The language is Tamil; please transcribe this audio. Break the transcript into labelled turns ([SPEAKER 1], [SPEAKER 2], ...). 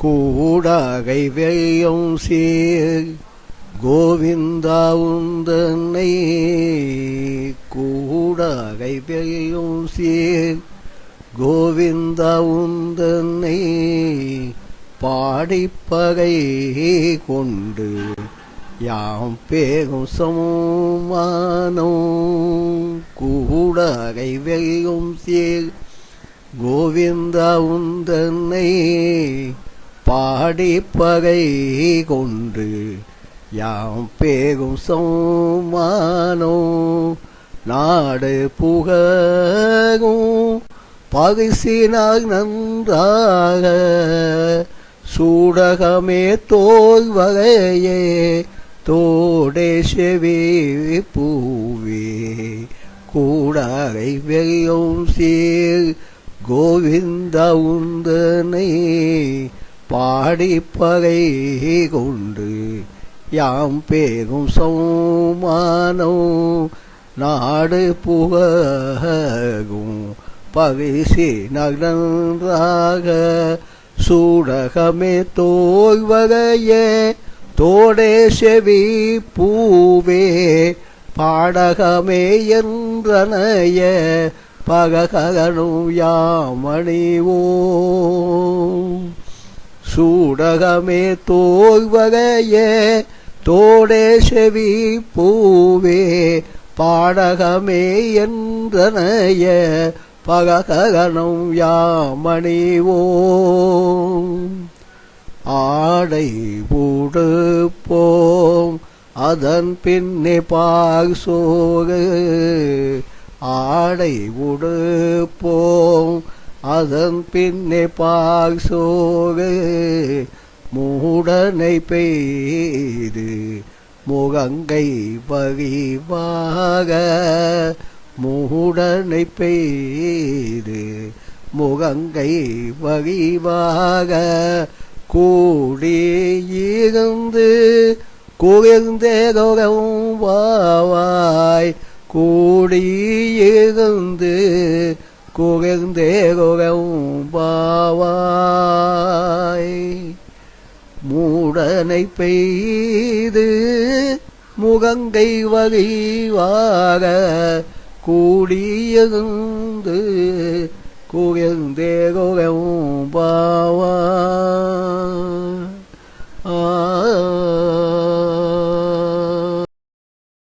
[SPEAKER 1] கூடாகை வெய்யும் சீர் கோவிந்தா உந்தன்னை கூடாகை வெய்யும் சீர் கோவிந்தா உந்தன்னை பாடிப்பகை கொண்டு யாம் பேகும் சமமானோ கூடாகை வெய்யும் சீர் கோவிந்தா உந்தன்னை பாடிப்பகை கொண்டு யாம் பேகும் சமமானோ நாடு புககும் பகைசினாய் நன்றாக சூடகமே தோய் வகையே தோடே செவி பூவே கூடாகை வெய்யும் சீர் கோவிந்தா உந்தனை பாடிப்பகை கொண்டு யாம் பேகும் சௌமானோ நாடு புககும் பகைசி நகராக சூடகமே தோய் வகையே தோடே செவி பூவே பாடகமே என்றனைய பககனும் யாமணிவோம் சூடகமே தோய் வகையே தோடே செவி பூவே பாடகமே என்றனைய பககனும் யாமணிவோம் ஆடை உடுப்போம் அதன் பின்னே பாசோகு ஆடை உடுப்போம் அதன் பின்னே பாசோகு மூடனை பெய்து முகங்கை வகிவாக மூடனை பெய்து முகங்கை வகிவாக கூடியிருந்து குகிழ்ந்தேகும் வாவாய் கூடியிருந்து குகிழ்ந்தேகும் வாவாய் மூடனை பெய்து முகங்கை வகிவாக கூடியிருந்து குகிழ்ந்தேகும் வாவாய்